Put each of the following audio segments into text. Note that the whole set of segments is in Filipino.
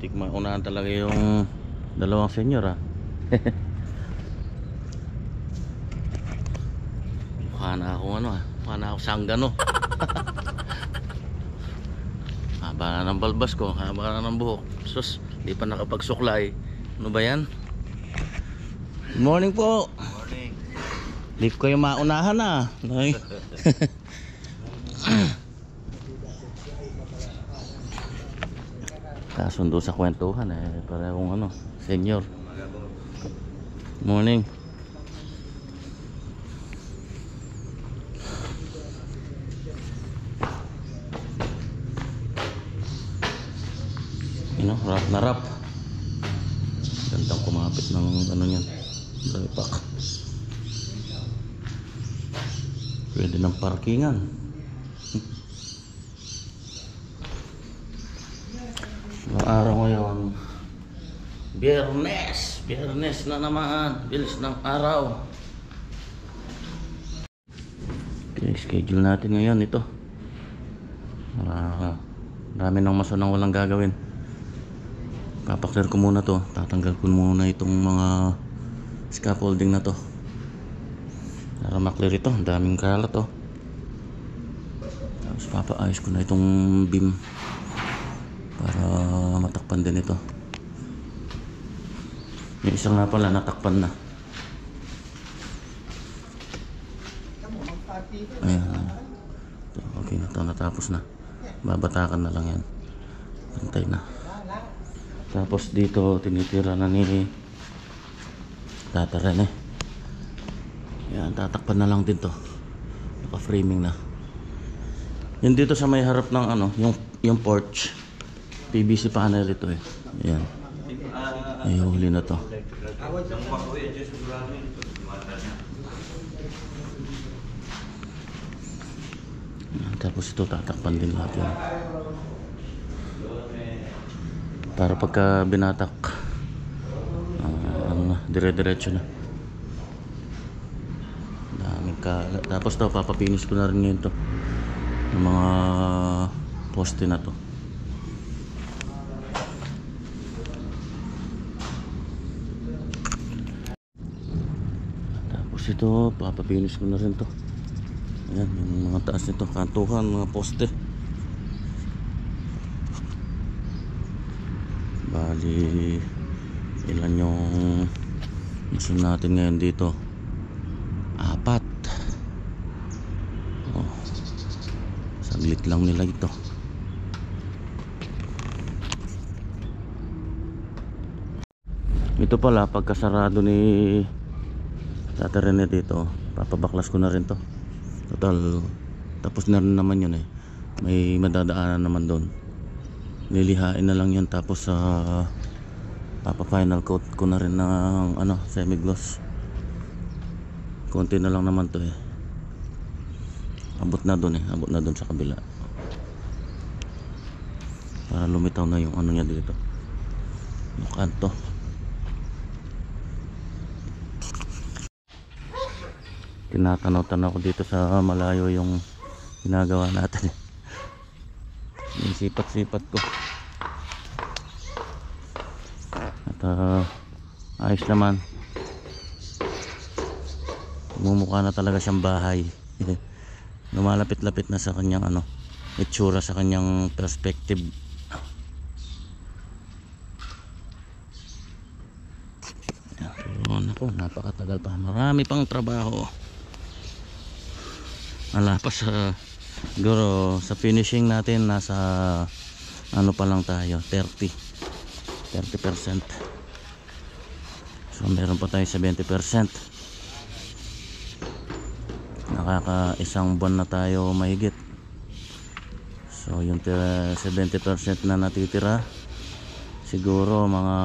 muntik maunahan talaga yung dalawang senyor mukha na akong mukha na ako sanggano. Haba na ng balbas ko, haba na ng buhok. Sus, di pa nakapagsuklay. Ano ba yan? Good morning po. Morning. Di ko kayo maunahan Kasundo sa kwentuhan parehong senyor. Morning. Rap na rap. Gandang kumapit ng niyan. Dry pack. Pwede ng parkingan. Ang araw ngayon, Biyernes na naman. Bilis ng araw. Okay, schedule natin ngayon ito. Marami ng masonang walang gagawin. Papakler ko muna to. Tatanggal ko muna itong mga scaffolding na to para makler ito. Ang daming kalat to. Tapos papaayos ko na itong beam para matakpan din ito. Yung isa nga pala natakpan na. Ayan. Okay na to, natapos na. Babatakan na lang yan. Pantay na. Tapos dito tinitira na ni Tata Rene. Yan, tatakpan na lang din to. Naka-framing na. Yan dito sa may harap ng yung porch. PVC panel ito Yan. Ay, huli na to. Yan, tapos ito tatakpan din natin. Para pagka binatak dire-diretso na. Daming kalat. Tapos to papapinis ko na rin ngayon to ng mga poste na to. Tapos ito papapinis ko na rin to. Ayan, yung mga taas nito, kantuhan, mga poste. Bali ilan yung mason natin ngayon dito? 4. Saglit lang nila ito. Ito pala pagkasarado ni Tata Rene dito, papabaklas ko na rin to. Total tapos na rin naman yun may madadaanan naman doon. Lilihain na lang yun. Tapos papa final coat ko na rin ng semi gloss. Konti na lang naman to abot na dun abot na dun sa kabila para lumitaw na yung niya dito, yung kanto. Tinatanaw-tanaw ko dito sa malayo yung ginagawa natin yung sipat-sipat ko. At ayos naman. Mumukha na talaga siyang bahay. Lumalapit-lapit na sa kanyang itsura, sa kanyang perspective. Pero napakatagal pa. Marami pang trabaho. Alapas siguro sa finishing natin nasa pa lang tayo, 30%. So meron pa tayo 70%. Nakaka isang buwan na tayo mahigit. So yung 70% na natitira siguro mga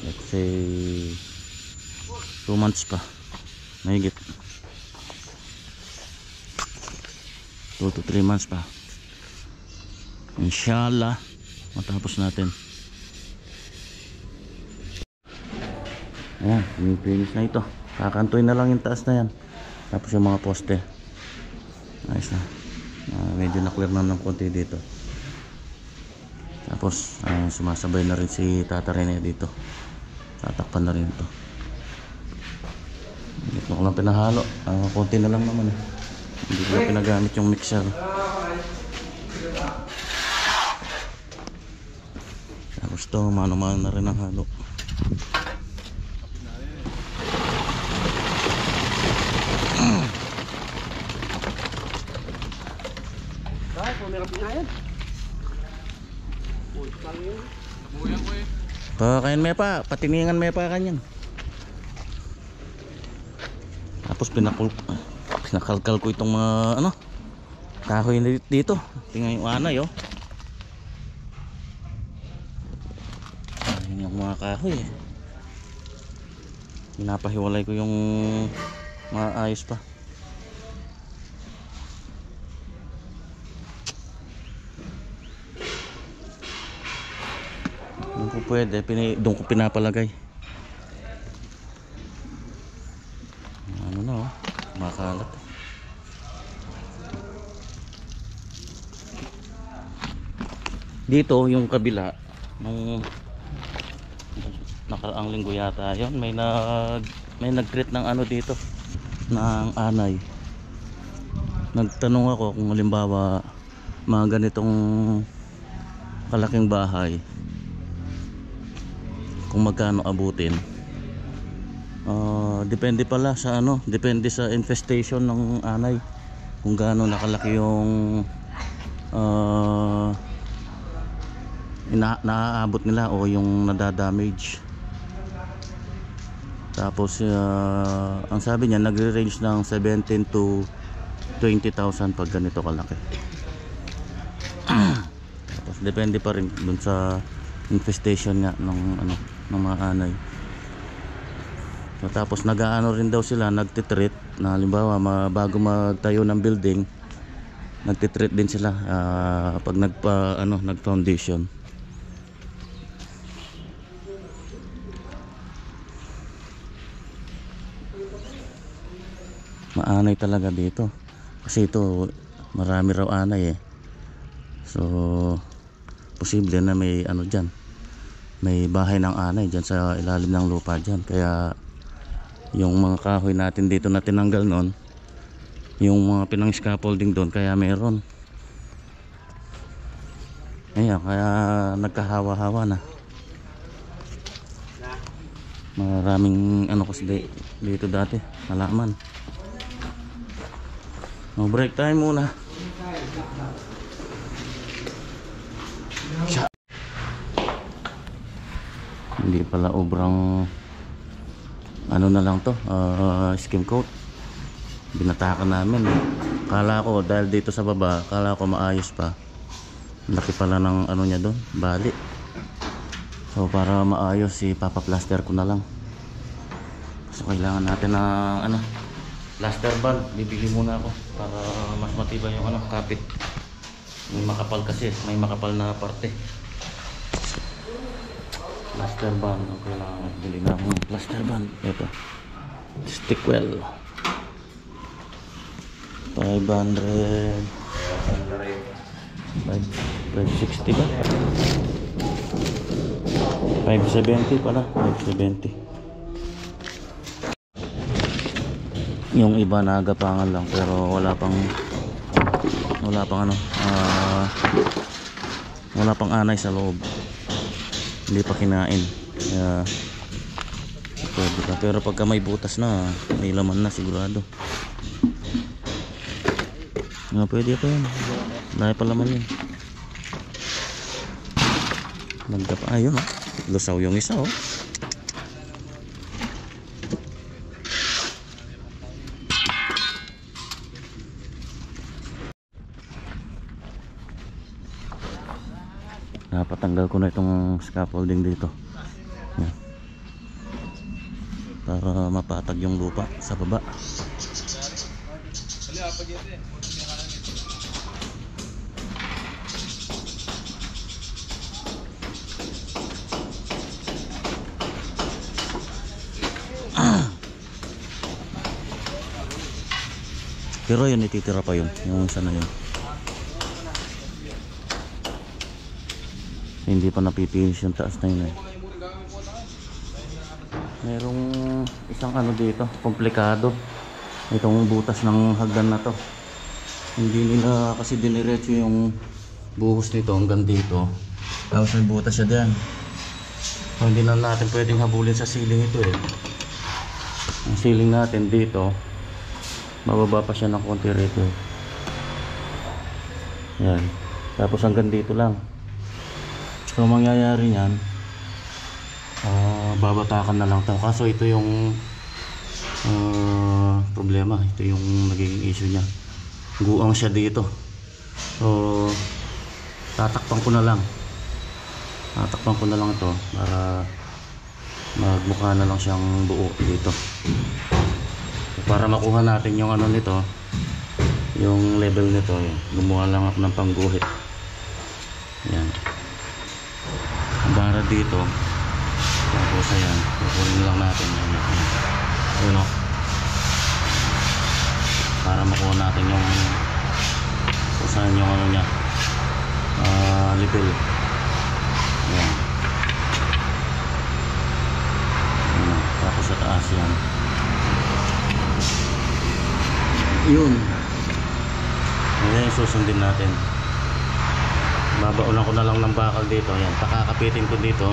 let's say 2 months pa mahigit. 2 to 3 months pa, inshallah matapos natin. Ayan, finish na ito. Kakantuin na lang yung taas na yan. Tapos yung mga poste ayos na. Medyo na clear na ng konti dito. Tapos sumasabay na rin si Tata Rene dito. Tatakpan na rin ito. Ito ko lang pinahalo. Konti na lang naman eh. Hindi ko na pinagamit yung mixer. Tapos ito, mano-mano na rin ang halo. Kain may pa, patiningan may pa kanyan. Tapos pinakalkal ko itong mga kahoy dito. Tingnan yung anay Ayun yung mga kahoy eh. Pinapahiwalay ko yung maayos pa. Kung pwede, doon ko pinapalagay. Makalat. Dito yung kabila nung nakaraang linggo yata yon, may nag-create ng dito ng anay. Nagtanong ako kung halimbawa mga ganitong kalaking bahay, kung magkano abutin. Depende pala sa depende sa infestation ng anay, kung gaano nakalaki yung naaabot nila o yung nadadamage. Tapos ang sabi niya nagre-range ng 17 to 20,000 pag ganito kalaki. Tapos depende pa rin dun sa infestation niya ng mga anay. So, tapos nag-aano rin daw sila, nagtitreat na halimbawa bago magtayo ng building, nagtitreat din sila pag nag-foundation. Maanay talaga dito kasi ito marami raw anay eh. So posible na may dyan, may bahay ng anay dyan sa ilalim ng lupa dyan. Kaya yung mga kahoy natin dito na tinanggal noon, yung mga pinang scaffolding doon, kaya meron. Ayan, kaya nagkahawa-hawa na. Maraming kasi dito dati, halaman. Break time muna. Hindi pala obrang na lang to, skim coat. Binatakan namin. Kala ko dahil dito sa baba, kala ko maayos pa. Laki pala ng niya doon, bali. So para maayos, ipapaplaster ko na lang. So kailangan natin ng plaster band. Bibili muna ako para mas matibay yung kapit. May makapal kasi, may makapal na parte. Plaster band, okay lang. Bili na akong plaster band. Ito, Stickwell 500 560 ba? 570 pala, 570. Yung iba nagapangan lang pero wala pang wala pang anay sa loob, hindi pa kinain. Kaya pwede pa, pero pagka may butas na, may laman na sigurado. Pwede pa yun, dahil pa laman yun. Nagdapa, ayun lusaw yung isa Napatanggal ko na itong scaffolding dito. Yan. Para mapatag yung lupa sa baba. Pero yun, ititira pa yun. Yung isa na yun. Hindi pa napipinis yung taas na yun eh. Merong isang ano dito, komplikado. Itong butas ng hagdan na to. Hindi nila kasi diniretso yung buhos nito hanggang dito. Tapos may butas siya dyan. So, hindi na natin pwedeng habulin sa ceiling ito eh. Ang ceiling natin dito, mababa pa siya ng konti rito. Yan. Tapos hanggang dito lang. So mangyayari yan, babatakan na lang ito. Kaso ito yung problema. Ito yung nagiging issue niya. Guang siya dito. So tatakpan ko na lang. Tatakpan ko na lang ito para magmukha na lang siyang buo dito. So, para makuha natin yung ano nito, yung level nito. Gumawa lang ako ng pangguhit. Yan. Para dito. Tapos ayan, kukunin lang natin yan. Ayun o. Para makuha natin yung kung saan yung ano niya, level. Ayan. Ayan. Tapos sa taas yan. Yun. Ayan yung susundin natin. Babaulan ko na lang ng bakal dito. Ayan, pakakapitin ko dito.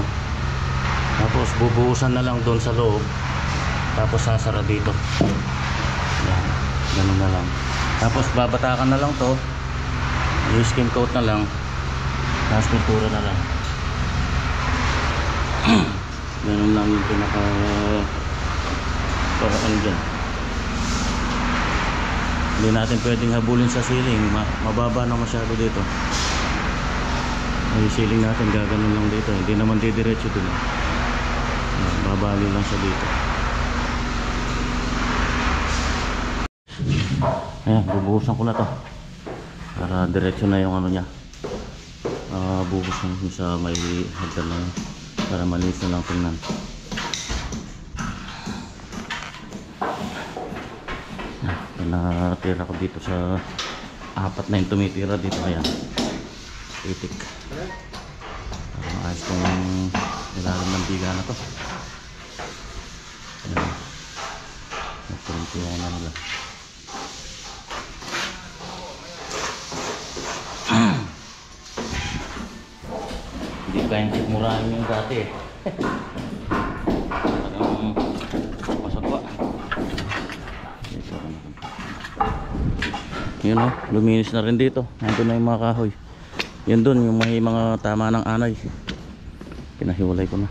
Tapos bubuhusan na lang doon sa loob. Tapos sasara dito. Ayan, ganun na lang. Tapos babatakan na lang to. I-skim coat na lang. Tapos pintura na lang. Ganun lang yung pinaka paraan dyan. Hindi natin pwedeng habulin sa ceiling. Mababa na masyado dito. Ay, ceiling natin gaganon lang dito. Hindi naman didiretso dun. Babali lang siya dito. Ayan, bubuhusan ko na to para diretso na yung ano niya. Bubuhusan ko sa may hagdan na yun para malinis na lang tingnan. Natira ko dito sa apat na yung tumitira dito. Ayan, itik. Ayos kong nilalam ng biga na to. Ayan, nagprintiyan na nila. Hindi kayang sikmurahin yung dati eh. Talagang masagwa. Yun o, luminis na rin dito. Nandun na yung mga kahoy. Yun dun, yung may mga tama ng anay. Pinahiwalay ko na.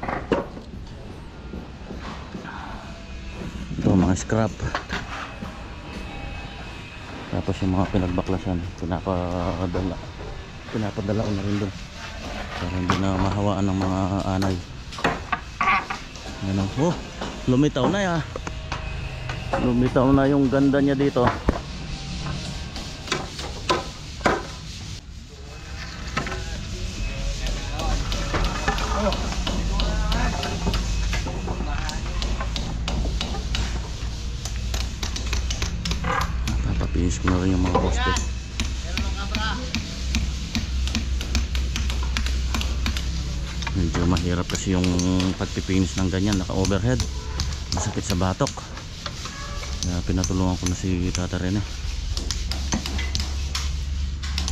Ito, mga scrap. Tapos yung mga pinagbaklasan, pinapadala ko na rin dun para hindi na mahawaan ng mga anay. Yan o. Oh, lumitaw na ya. Lumitaw na yung ganda niya dito. Papapinis ko na rin yung mga poste. Medyo mahirap kasi yung pagpipinis ng ganyan, naka overhead, masakit sa batok. Kaya pinatulungan ko na si Tata Rene.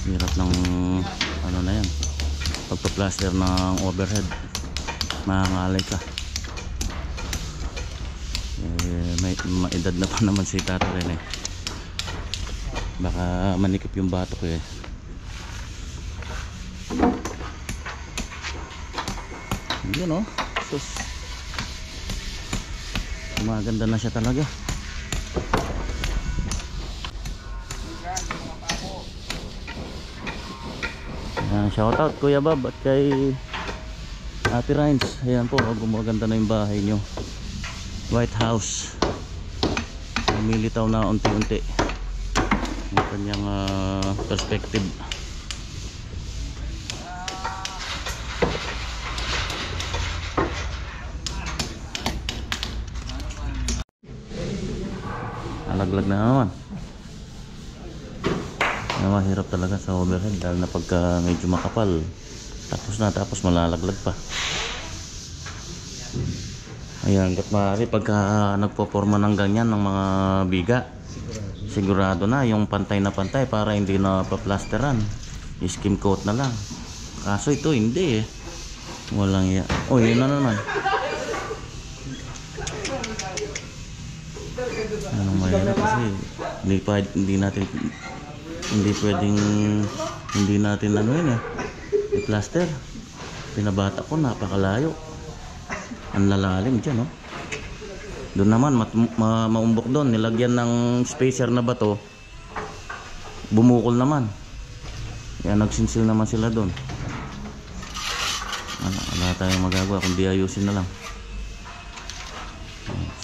Hirap ng ano na yan, pagpa-plaster ng overhead, mahangalay ka. May edad na pa naman si Tata Rene, baka manikip yung batok eh. Yun o, sus, maganda na siya talaga. Shout out Kuya Bob at kay Ate Rines. Ayan po, gumaganda na yung bahay nyo. White House, lumilitaw na unti-unti ang kanyang perspective. Alaglag na naman. Mahirap talaga sa overhead dahil na pagka medyo makapal Tapos na, tapos malalaglag pa. Ayan, hanggat maaari pagka nagpo-forma ng ganyan ng mga biga, sigurado na yung pantay na pantay para hindi na paplasteran. Skim coat na lang. Kaso ito hindi eh. Walang iya. Oh, yun na naman. Anong mahirap kasi hindi pwedeng hindi natin ano yun eh. I-plaster. Pinabata ko, napakalayo. Ang lalalim dyan, no? Doon naman, maumbok doon. Nilagyan ng spacer na bato. Bumukol naman. Kaya nagsinsil naman sila doon. Wala tayong magagawa kundi ayusin na lang.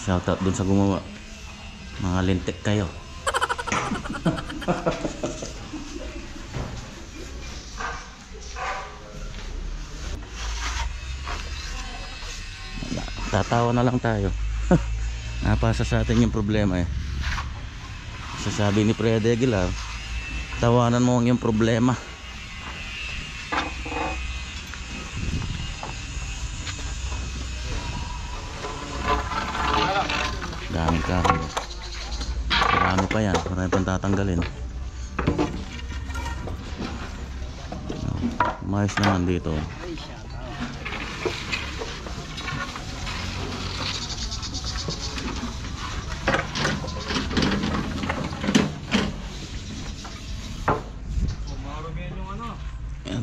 Shoutout doon sa gumawa. Mga lintik kayo. Tatawa na lang tayo. Napasa sa atin yung problema eh. Sasabi ni Fred Aguilar, tawanan mo ang yung problema. Daming kahoy. Marami pa yan. Marami pang tatanggalin. Mayos naman dito.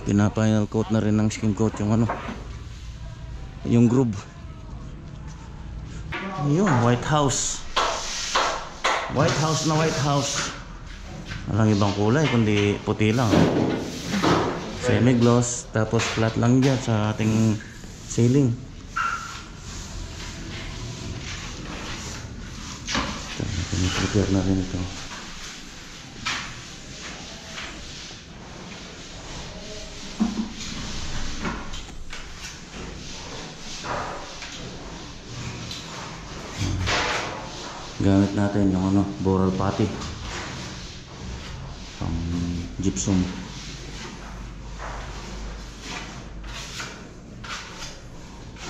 Pina-final coat na rin ng skim coat yung ano, yung groove. Ayun, White House. White House na White House. Walang ibang kulay kundi puti lang. Semi-gloss, tapos flat lang dyan sa ating ceiling. Prepare na rin ito. Gamit natin yung ano, boral putty pang gypsum.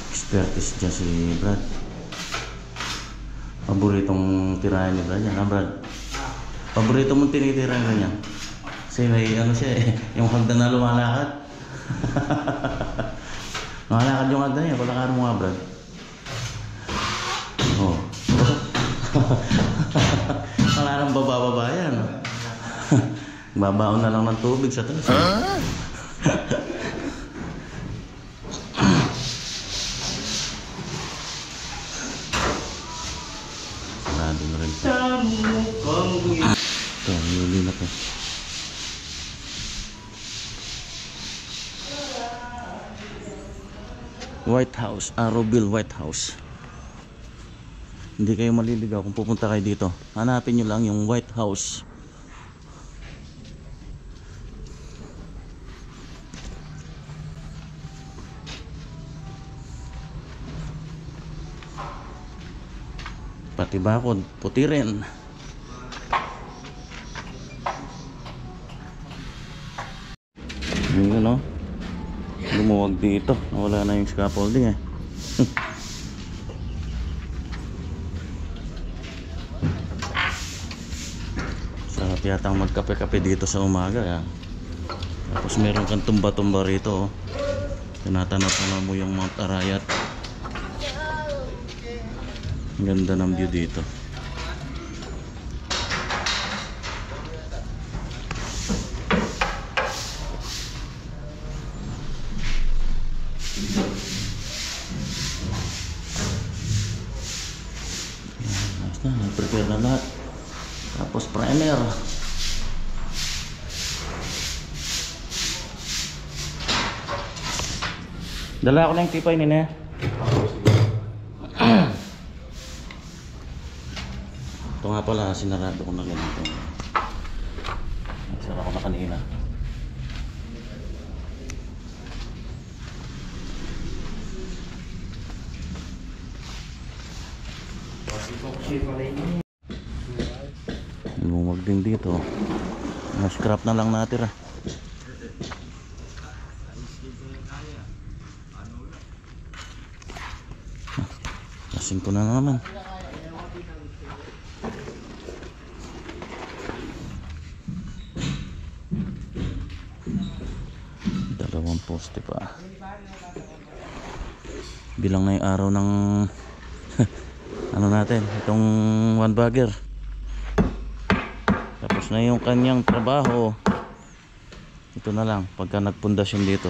Expertise dyan si Brad. Paboritong tirahan ni Brad yan, ha Brad? Paborito mong tinitirahan ganyan? Kasi may ano siya eh, yung hagdan na lumalakad. Lumalakad yung hagdan niya, palakaran mo nga Brad. Oh. Wala nang bababa yan. Babaon na lang ng tubig sa taas. Sarado na rin. Ito, nili na to. White House, Arrowville White House. Hindi kayo maliligaw kung pupunta kayo dito. Hanapin nyo lang yung White House. Pati bakod, puti rin. Yun no? Lumuwag dito. Wala na yung scaffolding eh. Sarap yatang magkape-kape dito sa umaga ya. Tapos meron kang tumba-tumba rito oh. Tinatanaw mo yung Mount Arayat. Ganda ng view dito. Ayos na, prepare na lahat. Tapos primer. Dala ako na yung tipay nina. Ito nga pala, sinarado ko na ganito. Nagsara ko na kanina. Lumag din dito. Na-scrap na lang natin ah. Asin ko na naman. Dalawang poste pa. Bilang na yung araw ng ano natin, itong one bagger. Tapos na yung kanyang trabaho. Ito na lang, pagka nagpundasyon dito,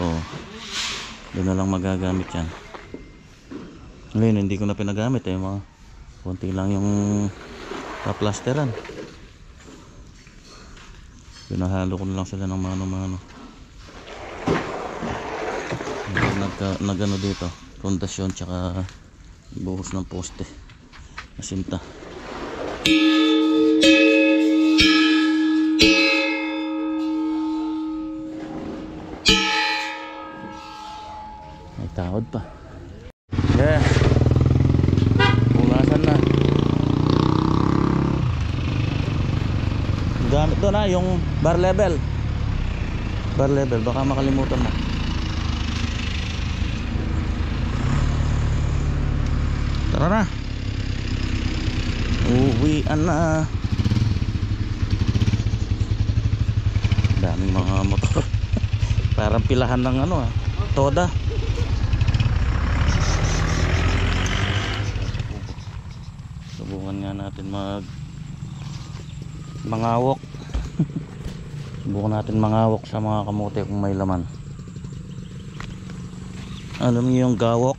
doon na lang magagamit yan. Ngayon hindi ko na pinagamit eh, mga konti lang yung paplasteran. Pinahalo ko na lang sila ng mano-mano. Nagano dito, pundasyon tsaka buhos ng poste na sinta. May tawad pa. Yeah. Punasan na. Gamit doon na yung bar level. Bar level, baka makalimutan mo. Tara na. Uwian na. Daming mga motor. Parang pilahan ng ano toda. Subukan nga natin mangawok. Subukan natin mangawok sa mga kamote kung may laman. Alam niyo yung gawok?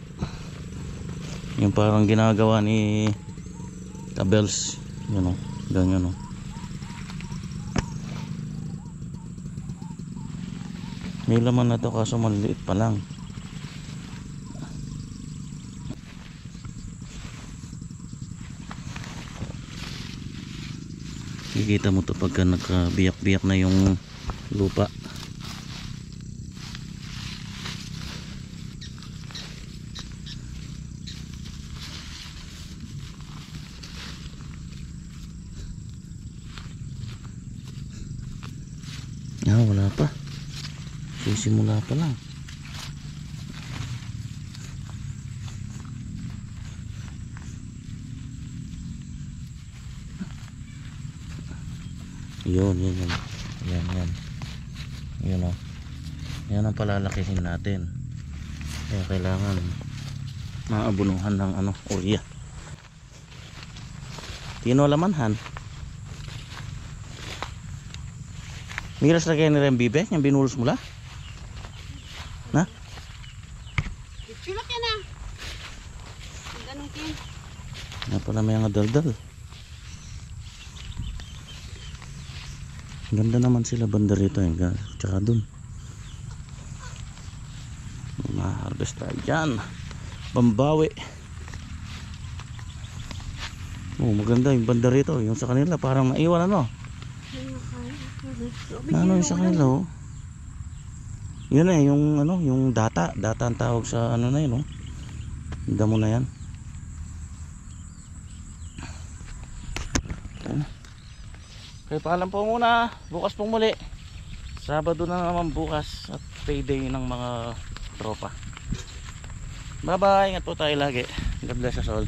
Yung parang ginagawa ni Kabels. Yun o, ganyan o. May laman na to kaso maliit pa lang. Kikita mo to pagka nagkabiyak-biyak na yung lupa. Wala pa. Sisimula pa lang. Yun. Yun o. Yan ang palalakihin natin. Kaya kailangan maabunuhan ng orya. Tinolamanhan. Miras na kayo ni Rembibe, yung binulos mula? Na? Chulak yan ah. Ganun kin. Nga pala may mga daldal. Ganda naman sila banda rito eh. Tsaka dun. Ma-harvest tayo dyan. Bambawi. Maganda yung banda rito. Yung sa kanila parang naiwan yung sa kanila yun yung data ang tawag sa na yun damo na yan. Okay, paalam po muna, bukas pong muli, Sabado na naman bukas at payday ng mga tropa. Bye bye, ingat po tayo lagi. God bless us all.